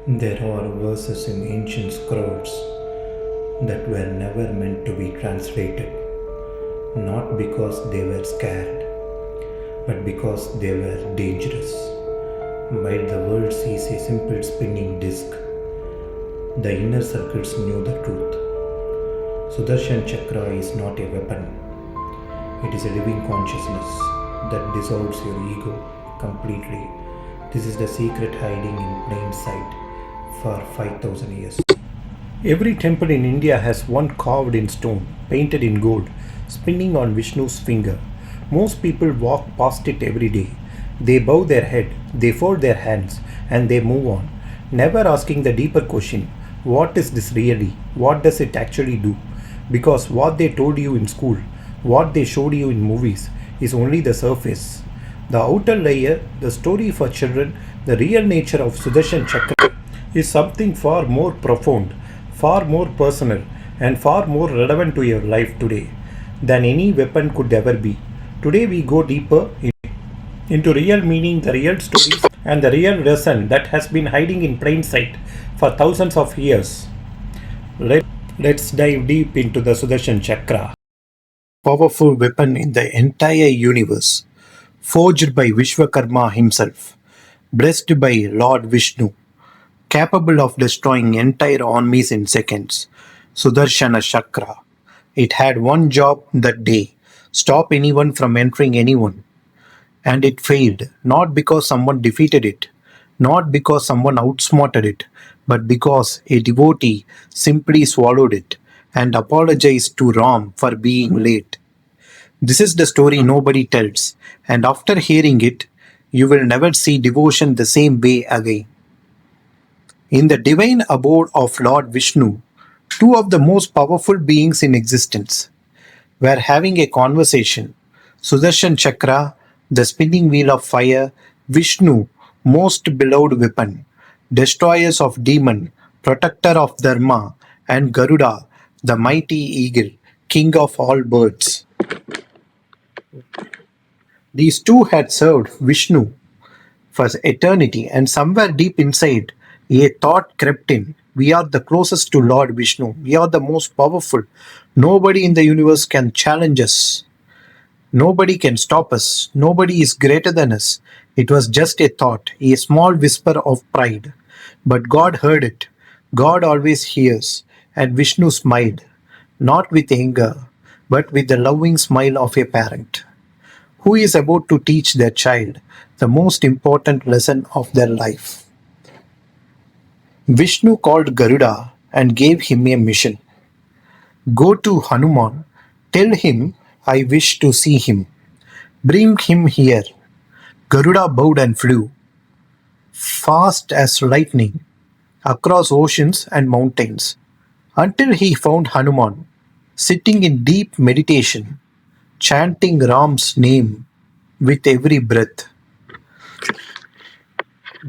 There are verses in ancient scrolls that were never meant to be translated, not because they were scared, but because they were dangerous. While the world sees a simple spinning disc, the inner circles knew the truth. Sudarshana Chakra is not a weapon, it is a living consciousness that dissolves your ego completely. This is the secret hiding in plain sight for 5000 years. Every temple in India has one carved in stone, painted in gold, spinning on Vishnu's finger. Most people walk past it every day. They bow their head, they fold their hands, and they move on, never asking the deeper question, what is this really? What does it actually do? Because what they told you in school, what they showed you in movies, is only the surface. The outer layer, the story for children, the real nature of Sudarshan Chakra is something far more profound, far more personal, and far more relevant to your life today than any weapon could ever be. Today we go deeper into real meaning, the real stories, and the real lesson that has been hiding in plain sight for thousands of years. Let's dive deep into the Sudarshan Chakra, powerful weapon in the entire universe, forged by Vishwakarma himself, blessed by Lord Vishnu, capable of destroying entire armies in seconds. Sudarshana Chakra. It had one job that day, stop anyone from entering anyone. And it failed, not because someone defeated it, not because someone outsmarted it, but because a devotee simply swallowed it and apologized to Ram for being late. This is the story nobody tells, and after hearing it, you will never see devotion the same way again. In the divine abode of Lord Vishnu, two of the most powerful beings in existence were having a conversation. Sudarshan Chakra, the spinning wheel of fire, Vishnu, most beloved weapon, destroyers of demon, protector of dharma, and Garuda, the mighty eagle, king of all birds. These two had served Vishnu for eternity, and somewhere deep inside, a thought crept in. We are the closest to Lord Vishnu. We are the most powerful. Nobody in the universe can challenge us. Nobody can stop us. Nobody is greater than us. It was just a thought, a small whisper of pride. But God heard it. God always hears. And Vishnu smiled, not with anger, but with the loving smile of a parent who is about to teach their child the most important lesson of their life. Vishnu called Garuda and gave him a mission. Go to Hanuman, tell him I wish to see him. Bring him here. Garuda bowed and flew, fast as lightning, across oceans and mountains, until he found Hanuman, sitting in deep meditation, chanting Ram's name with every breath.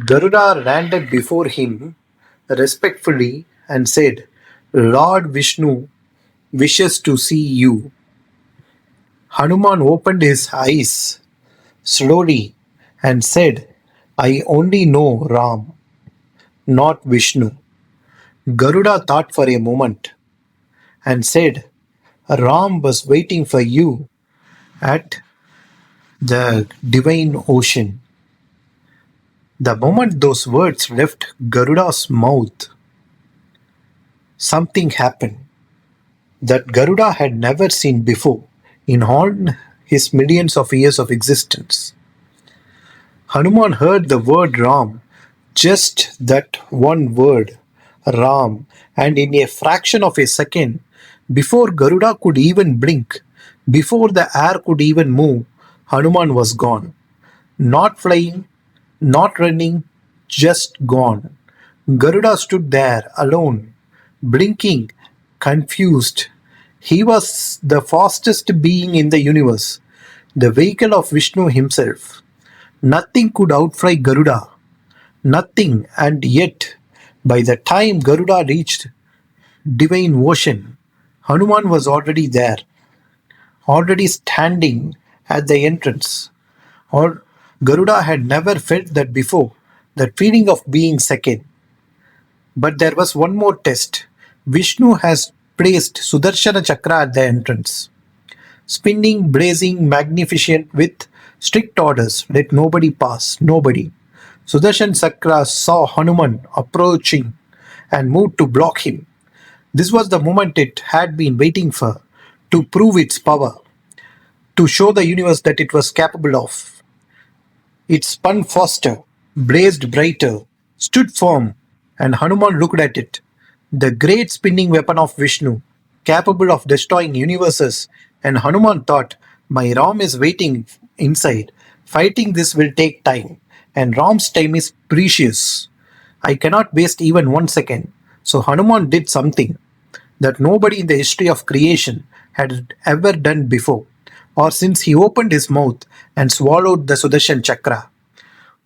Garuda landed before him respectfully and said, Lord Vishnu wishes to see you. Hanuman opened his eyes slowly and said, I only know Ram, not Vishnu. Garuda thought for a moment and said, Ram was waiting for you at the divine ocean. The moment those words left Garuda's mouth, something happened that Garuda had never seen before in all his millions of years of existence. Hanuman heard the word Ram, just that one word, Ram, and in a fraction of a second, before Garuda could even blink, before the air could even move, Hanuman was gone. Not flying, not running, just gone. Garuda stood there alone, blinking, confused. He was the fastest being in the universe, the vehicle of Vishnu himself. Nothing could outfly Garuda. Nothing, and yet, by the time Garuda reached divine ocean, Hanuman was already there, already standing at the entrance. Or Garuda had never felt that before, that feeling of being second. But there was one more test. Vishnu has placed Sudarshana Chakra at the entrance, spinning, blazing, magnificent, with strict orders: let nobody pass, nobody. Sudarshan Chakra saw Hanuman approaching and moved to block him. This was the moment it had been waiting for, to prove its power, to show the universe that it was capable of. It spun faster, blazed brighter, stood firm, and Hanuman looked at it. The great spinning weapon of Vishnu, capable of destroying universes, and Hanuman thought, my Ram is waiting inside. Fighting this will take time, and Ram's time is precious. I cannot waste even 1 second. So Hanuman did something that nobody in the history of creation had ever done before, or since he opened his mouth and swallowed the Sudarshan Chakra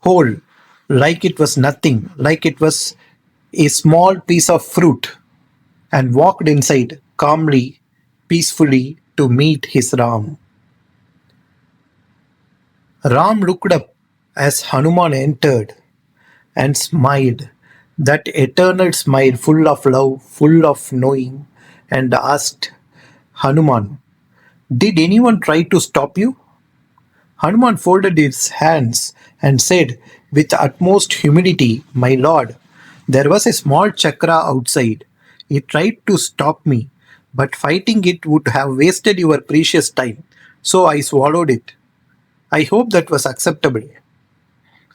whole, like it was nothing, like it was a small piece of fruit, and walked inside calmly, peacefully to meet his Ram. Ram looked up as Hanuman entered and smiled, that eternal smile full of love, full of knowing, and asked Hanuman, did anyone try to stop you? Hanuman folded his hands and said with utmost humility, my lord, there was a small chakra outside. It tried to stop me, but fighting it would have wasted your precious time, so I swallowed it. I hope that was acceptable.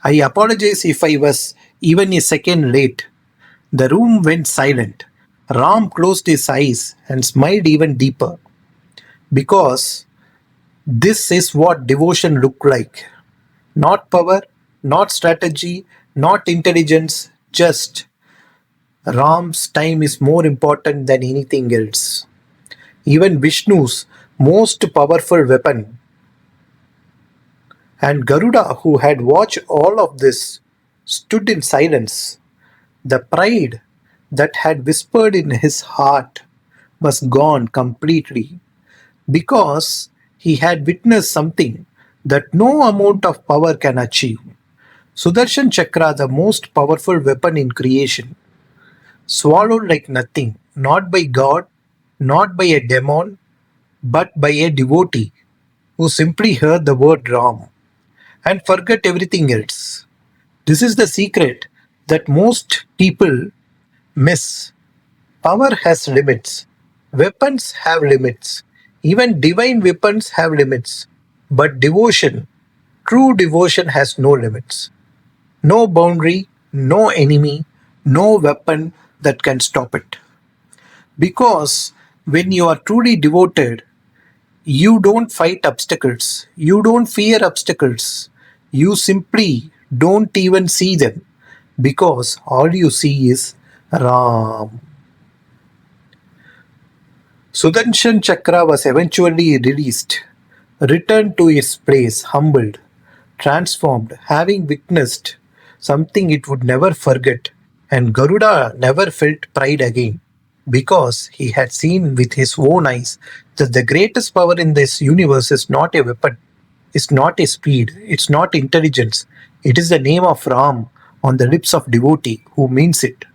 I apologize if I was even a second late. The room went silent. Ram closed his eyes and smiled even deeper. Because this is what devotion looked like. Not power, not strategy, not intelligence, just Ram's time is more important than anything else. Even Vishnu's most powerful weapon, and Garuda, who had watched all of this, stood in silence. The pride that had whispered in his heart was gone completely, because he had witnessed something that no amount of power can achieve. Sudarshan Chakra, the most powerful weapon in creation, swallowed like nothing, not by God, not by a demon, but by a devotee who simply heard the word Ram and forgot everything else. This is the secret that most people miss. Power has limits. Weapons have limits. Even divine weapons have limits. But devotion, true devotion, has no limits. No boundary, no enemy, no weapon that can stop it. Because when you are truly devoted, you don't fight obstacles. You don't fear obstacles. You simply don't even see them, because all you see is Ram. Sudarshan Chakra was eventually released, returned to its place, humbled, transformed, having witnessed something it would never forget, and Garuda never felt pride again, because he had seen with his own eyes that the greatest power in this universe is not a weapon, it's not a speed, it's not intelligence, it is the name of Ram on the lips of devotee who means it.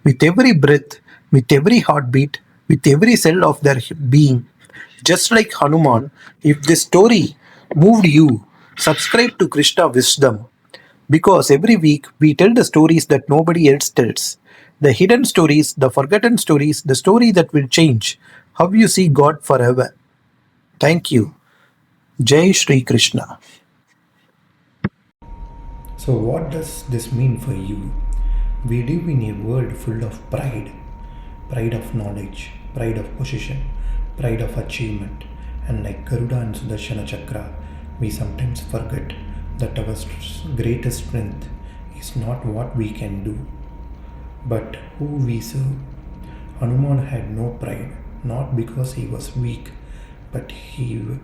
With every breath, with every heartbeat, with every cell of their being. Just like Hanuman, if this story moved you, subscribe to Krishna Wisdom, because every week we tell the stories that nobody else tells. The hidden stories, the forgotten stories, the story that will change how you see God forever. Thank you. Jai Shri Krishna. So, what does this mean for you? We live in a world full of pride, pride of knowledge, pride of position, pride of achievement, and like Garuda and Sudarshana Chakra, we sometimes forget that our greatest strength is not what we can do, but who we serve. Hanuman had no pride, not because he was weak, but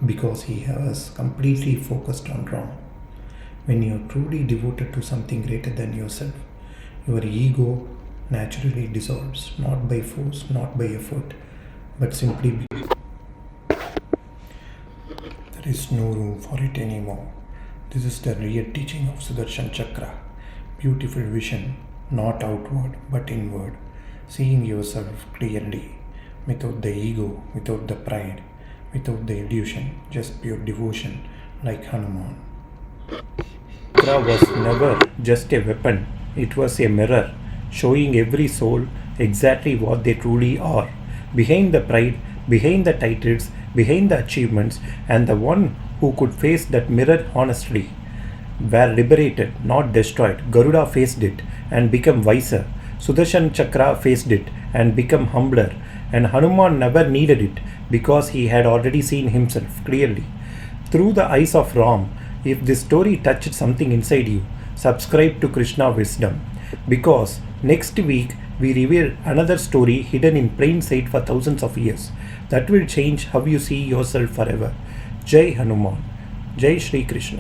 because he was completely focused on Ram. When you are truly devoted to something greater than yourself, your ego naturally dissolves, not by force, not by effort, but simply because there is no room for it anymore. This is the real teaching of Sudarshan Chakra. Beautiful vision, not outward but inward. seeing yourself clearly, without the ego, without the pride, without the illusion, just pure devotion like Hanuman. Chakra was never just a weapon, it was a mirror, showing every soul exactly what they truly are. Behind the pride, behind the titles, behind the achievements, and the one who could face that mirror honestly were liberated, not destroyed. Garuda faced it and became wiser. Sudarshana Chakra faced it and became humbler. And Hanuman never needed it because he had already seen himself clearly. Through the eyes of Ram, if this story touched something inside you, subscribe to Krishna Wisdom. Because next week we reveal another story hidden in plain sight for thousands of years that will change how you see yourself forever. Jai Hanuman. Jai Shri Krishna.